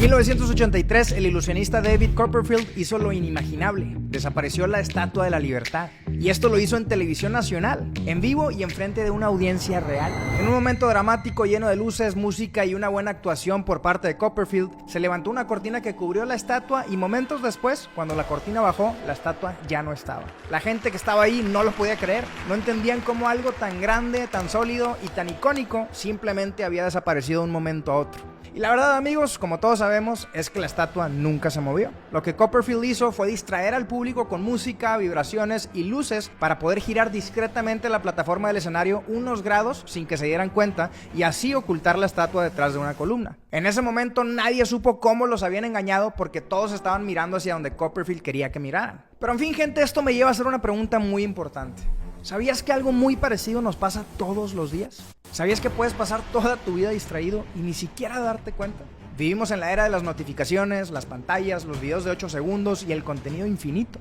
En 1983, el ilusionista David Copperfield hizo lo inimaginable. Desapareció la Estatua de la Libertad. Y esto lo hizo en televisión nacional, en vivo y enfrente de una audiencia real. En un momento dramático lleno de luces, música y una buena actuación por parte de Copperfield, se levantó una cortina que cubrió la estatua y momentos después, cuando la cortina bajó, la estatua ya no estaba. La gente que estaba ahí no lo podía creer. No entendían cómo algo tan grande, tan sólido y tan icónico simplemente había desaparecido de un momento a otro. Y la verdad, amigos, como todos sabemos, es que la estatua nunca se movió. Lo que Copperfield hizo fue distraer al público con música, vibraciones y luces para poder girar discretamente la plataforma del escenario unos grados sin que se dieran cuenta y así ocultar la estatua detrás de una columna. En ese momento nadie supo cómo los habían engañado porque todos estaban mirando hacia donde Copperfield quería que miraran. Pero en fin, gente, esto me lleva a hacer una pregunta muy importante. ¿Sabías que algo muy parecido nos pasa todos los días? ¿Sabías que puedes pasar toda tu vida distraído y ni siquiera darte cuenta? Vivimos en la era de las notificaciones, las pantallas, los videos de 8 segundos y el contenido infinito.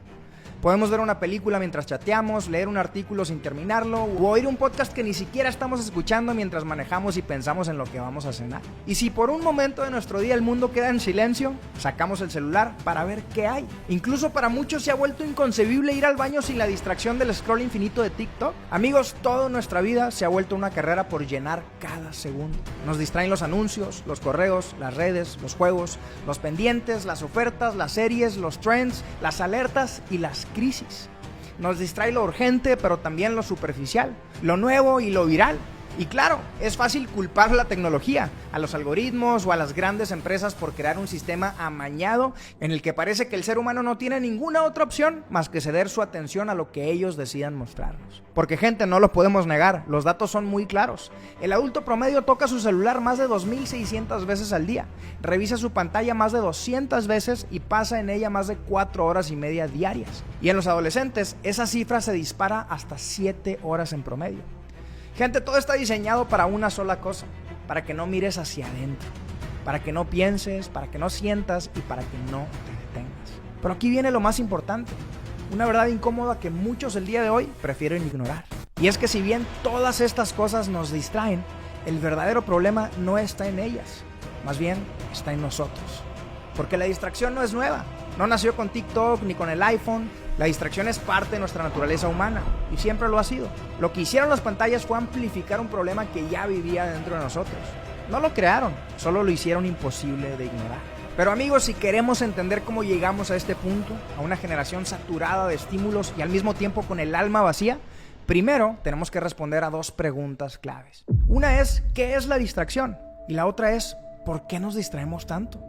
Podemos ver una película mientras chateamos, leer un artículo sin terminarlo o oír un podcast que ni siquiera estamos escuchando mientras manejamos y pensamos en lo que vamos a cenar. Y si por un momento de nuestro día el mundo queda en silencio, sacamos el celular para ver qué hay. Incluso para muchos se ha vuelto inconcebible ir al baño sin la distracción del scroll infinito de TikTok. Amigos, toda nuestra vida se ha vuelto una carrera por llenar cada segundo. Nos distraen los anuncios, los correos, las redes, los juegos, los pendientes, las ofertas, las series, los trends, las alertas y las crisis. Nos distrae lo urgente, pero también lo superficial, lo nuevo y lo viral. Y claro, es fácil culpar a la tecnología, a los algoritmos o a las grandes empresas por crear un sistema amañado en el que parece que el ser humano no tiene ninguna otra opción más que ceder su atención a lo que ellos decidan mostrarnos. Porque, gente, no lo podemos negar, los datos son muy claros. El adulto promedio toca su celular más de 2.600 veces al día, revisa su pantalla más de 200 veces y pasa en ella más de 4 horas y media diarias. Y en los adolescentes, esa cifra se dispara hasta 7 horas en promedio. Gente, todo está diseñado para una sola cosa, para que no mires hacia adentro, para que no pienses, para que no sientas y para que no te detengas. Pero aquí viene lo más importante, una verdad incómoda que muchos el día de hoy prefieren ignorar. Y es que si bien todas estas cosas nos distraen, el verdadero problema no está en ellas, más bien está en nosotros. Porque la distracción no es nueva, no nació con TikTok ni con el iPhone. La distracción es parte de nuestra naturaleza humana y siempre lo ha sido. Lo que hicieron las pantallas fue amplificar un problema que ya vivía dentro de nosotros. No lo crearon, solo lo hicieron imposible de ignorar. Pero amigos, si queremos entender cómo llegamos a este punto, a una generación saturada de estímulos y al mismo tiempo con el alma vacía, primero tenemos que responder a 2 preguntas claves. Una es, ¿qué es la distracción? Y la otra es, ¿por qué nos distraemos tanto?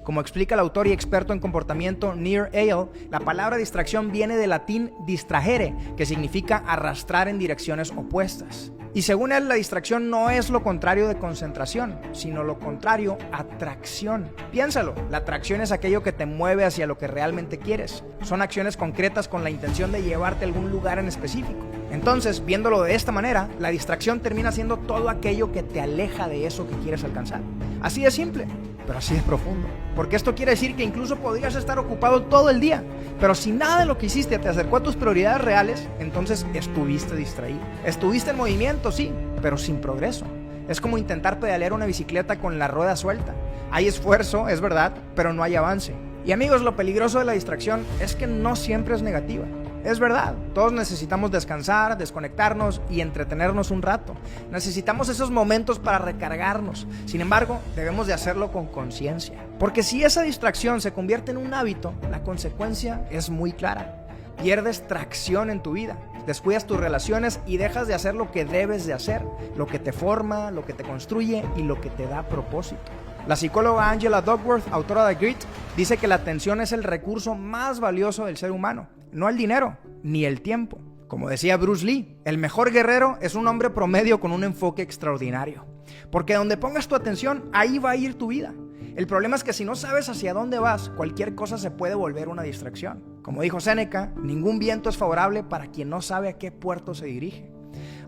Como explica el autor y experto en comportamiento Nir Eyal, la palabra distracción viene del latín distragere, que significa arrastrar en direcciones opuestas. Y según él, la distracción no es lo contrario de concentración, sino lo contrario, atracción. Piénsalo, la atracción es aquello que te mueve hacia lo que realmente quieres. Son acciones concretas con la intención de llevarte a algún lugar en específico. Entonces, viéndolo de esta manera, la distracción termina siendo todo aquello que te aleja de eso que quieres alcanzar. Así de simple, pero así de profundo. Porque esto quiere decir que incluso podrías estar ocupado todo el día, pero si nada de lo que hiciste te acercó a tus prioridades reales, entonces estuviste distraído. Estuviste en movimiento, sí, pero sin progreso. Es como intentar pedalear una bicicleta con la rueda suelta. Hay esfuerzo, es verdad, pero no hay avance. Y amigos, lo peligroso de la distracción es que no siempre es negativa. Es verdad, todos necesitamos descansar, desconectarnos y entretenernos un rato. Necesitamos esos momentos para recargarnos. Sin embargo, debemos de hacerlo con conciencia. Porque si esa distracción se convierte en un hábito, la consecuencia es muy clara. Pierdes tracción en tu vida, descuidas tus relaciones y dejas de hacer lo que debes de hacer, lo que te forma, lo que te construye y lo que te da propósito. La psicóloga Angela Duckworth, autora de Grit, dice que la atención es el recurso más valioso del ser humano, no el dinero ni el tiempo. Como decía Bruce Lee, el mejor guerrero es un hombre promedio con un enfoque extraordinario. Porque donde pongas tu atención, ahí va a ir tu vida. El problema es que si no sabes hacia dónde vas, cualquier cosa se puede volver una distracción. Como dijo Séneca, ningún viento es favorable para quien no sabe a qué puerto se dirige.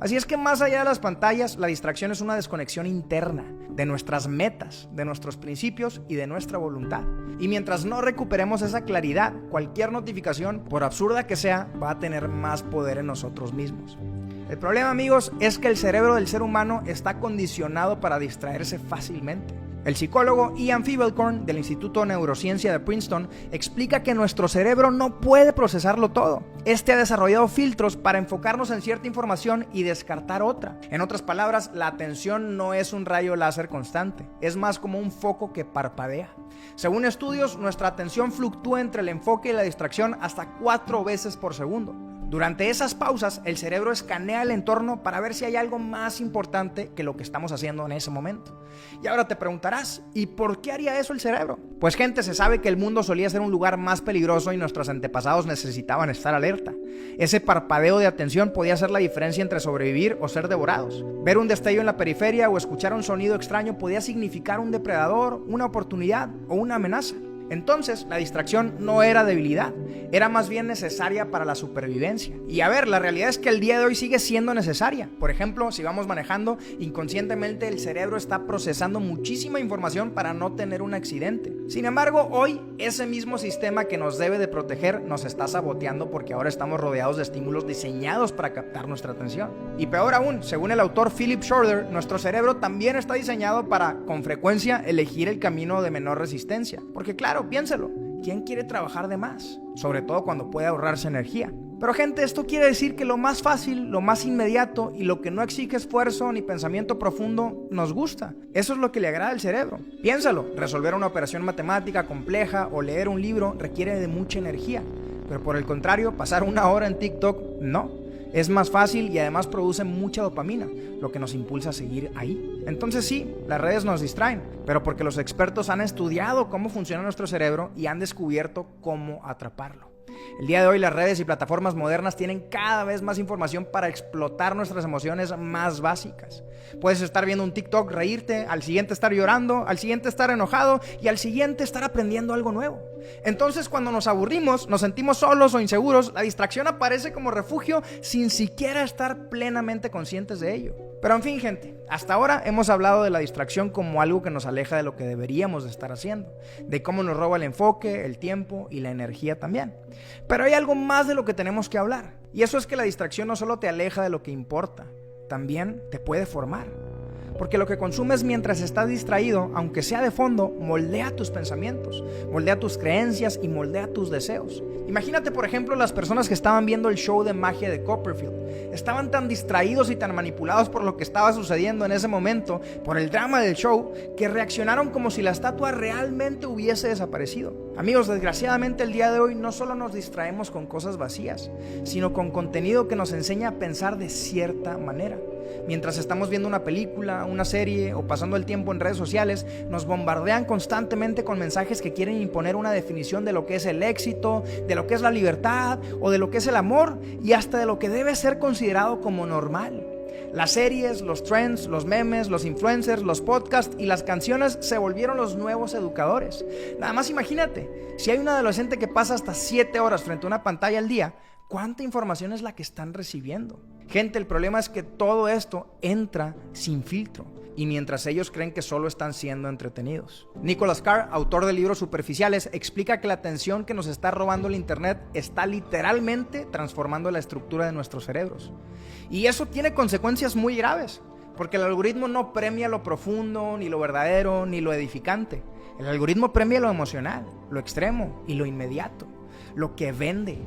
Así es que más allá de las pantallas, la distracción es una desconexión interna de nuestras metas, de nuestros principios y de nuestra voluntad. Y mientras no recuperemos esa claridad, cualquier notificación, por absurda que sea, va a tener más poder en nosotros mismos. El problema, amigos, es que el cerebro del ser humano está condicionado para distraerse fácilmente. El psicólogo Ian Fievelkorn del Instituto de Neurociencia de Princeton explica que nuestro cerebro no puede procesarlo todo. Este ha desarrollado filtros para enfocarnos en cierta información y descartar otra. En otras palabras, la atención no es un rayo láser constante, es más como un foco que parpadea. Según estudios, nuestra atención fluctúa entre el enfoque y la distracción hasta 4 veces por segundo. Durante esas pausas, el cerebro escanea el entorno para ver si hay algo más importante que lo que estamos haciendo en ese momento. Y ahora te preguntarás, ¿y por qué haría eso el cerebro? Pues gente, se sabe que el mundo solía ser un lugar más peligroso y nuestros antepasados necesitaban estar alerta. Ese parpadeo de atención podía hacer la diferencia entre sobrevivir o ser devorados. Ver un destello en la periferia o escuchar un sonido extraño podía significar un depredador, una oportunidad o una amenaza. Entonces, la distracción no era debilidad, era más bien necesaria para la supervivencia. Y a ver, la realidad es que el día de hoy sigue siendo necesaria. Por ejemplo, si vamos manejando, inconscientemente el cerebro está procesando muchísima información para no tener un accidente. Sin embargo, hoy ese mismo sistema que nos debe de proteger nos está saboteando porque ahora estamos rodeados de estímulos diseñados para captar nuestra atención. Y peor aún, según el autor Philip Shorter, nuestro cerebro también está diseñado para, con frecuencia, elegir el camino de menor resistencia. Porque claro, piénselo, ¿quién quiere trabajar de más? Sobre todo cuando puede ahorrarse energía. Pero gente, esto quiere decir que lo más fácil, lo más inmediato y lo que no exige esfuerzo ni pensamiento profundo nos gusta. Eso es lo que le agrada al cerebro. Piénsalo, resolver una operación matemática compleja o leer un libro requiere de mucha energía. Pero por el contrario, pasar 1 hora en TikTok, no. Es más fácil y además produce mucha dopamina, lo que nos impulsa a seguir ahí. Entonces sí, las redes nos distraen, pero porque los expertos han estudiado cómo funciona nuestro cerebro y han descubierto cómo atraparlo. El día de hoy las redes y plataformas modernas tienen cada vez más información para explotar nuestras emociones más básicas. Puedes estar viendo un TikTok, reírte, al siguiente estar llorando, al siguiente estar enojado y al siguiente estar aprendiendo algo nuevo. Entonces cuando nos aburrimos, nos sentimos solos o inseguros, la distracción aparece como refugio sin siquiera estar plenamente conscientes de ello. Pero en fin, gente, hasta ahora hemos hablado de la distracción como algo que nos aleja de lo que deberíamos de estar haciendo, de cómo nos roba el enfoque, el tiempo y la energía también. Pero hay algo más de lo que tenemos que hablar, y eso es que la distracción no solo te aleja de lo que importa, también te puede formar. Porque lo que consumes mientras estás distraído, aunque sea de fondo, moldea tus pensamientos, moldea tus creencias y moldea tus deseos. Imagínate, por ejemplo, las personas que estaban viendo el show de magia de Copperfield. Estaban tan distraídos y tan manipulados por lo que estaba sucediendo en ese momento, por el drama del show, que reaccionaron como si la estatua realmente hubiese desaparecido. Amigos, desgraciadamente el día de hoy no solo nos distraemos con cosas vacías, sino con contenido que nos enseña a pensar de cierta manera. Mientras estamos viendo una película, una serie o pasando el tiempo en redes sociales, nos bombardean constantemente con mensajes que quieren imponer una definición de lo que es el éxito, de lo que es la libertad o de lo que es el amor y hasta de lo que debe ser considerado como normal. Las series, los trends, los memes, los influencers, los podcasts y las canciones se volvieron los nuevos educadores. Nada más imagínate, si hay un adolescente que pasa hasta 7 horas frente a una pantalla al día, ¿cuánta información es la que están recibiendo? Gente, el problema es que todo esto entra sin filtro y mientras ellos creen que solo están siendo entretenidos. Nicholas Carr, autor de libros superficiales, explica que la atención que nos está robando el internet está literalmente transformando la estructura de nuestros cerebros. Y eso tiene consecuencias muy graves, porque el algoritmo no premia lo profundo, ni lo verdadero, ni lo edificante. El algoritmo premia lo emocional, lo extremo y lo inmediato, lo que vende.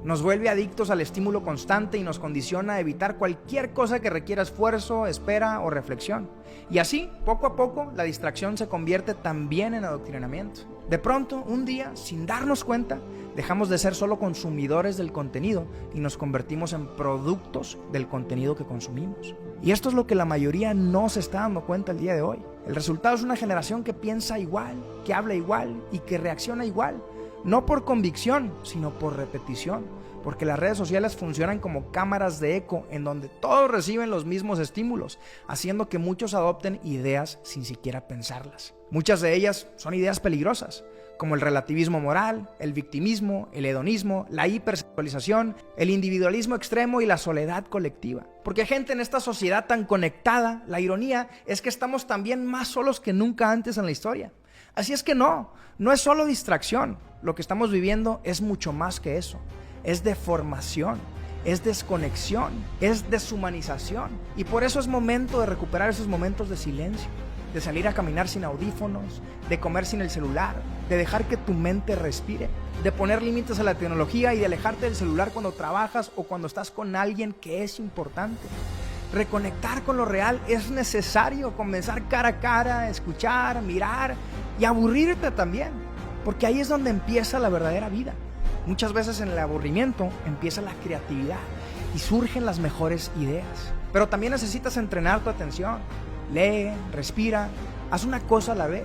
Nos vuelve adictos al estímulo constante y nos condiciona a evitar cualquier cosa que requiera esfuerzo, espera o reflexión. Y así, poco a poco, la distracción se convierte también en adoctrinamiento. De pronto, un día, sin darnos cuenta, dejamos de ser solo consumidores del contenido y nos convertimos en productos del contenido que consumimos. Y esto es lo que la mayoría no se está dando cuenta el día de hoy. El resultado es una generación que piensa igual, que habla igual y que reacciona igual. No por convicción, sino por repetición, porque las redes sociales funcionan como cámaras de eco en donde todos reciben los mismos estímulos, haciendo que muchos adopten ideas sin siquiera pensarlas. Muchas de ellas son ideas peligrosas, como el relativismo moral, el victimismo, el hedonismo, la hipersexualización, el individualismo extremo y la soledad colectiva. Porque gente, en esta sociedad tan conectada, la ironía es que estamos también más solos que nunca antes en la historia. Así es que no es solo distracción. Lo que estamos viviendo es mucho más que eso. Es deformación, es desconexión, es deshumanización. Y por eso es momento de recuperar esos momentos de silencio. de salir a caminar sin audífonos, de comer sin el celular, de dejar que tu mente respire, de poner límites a la tecnología y de alejarte del celular cuando trabajas o cuando estás con alguien que es importante. Reconectar con lo real es necesario, comenzar cara a cara, escuchar, mirar y aburrirte también, porque ahí es donde empieza la verdadera vida. Muchas veces en el aburrimiento empieza la creatividad y surgen las mejores ideas. Pero también necesitas entrenar tu atención. Lee, respira, haz una cosa a la vez.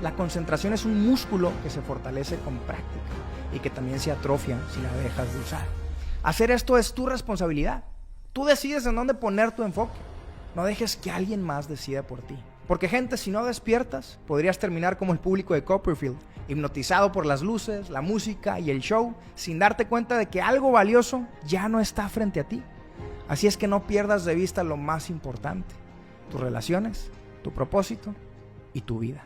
La concentración es un músculo que se fortalece con práctica y que también se atrofia si la dejas de usar. Hacer esto es tu responsabilidad. Tú decides en dónde poner tu enfoque. No dejes que alguien más decida por ti. Porque gente, si no despiertas, podrías terminar como el público de Copperfield, hipnotizado por las luces, la música y el show, sin darte cuenta de que algo valioso ya no está frente a ti. Así es que no pierdas de vista lo más importante: tus relaciones, tu propósito y tu vida.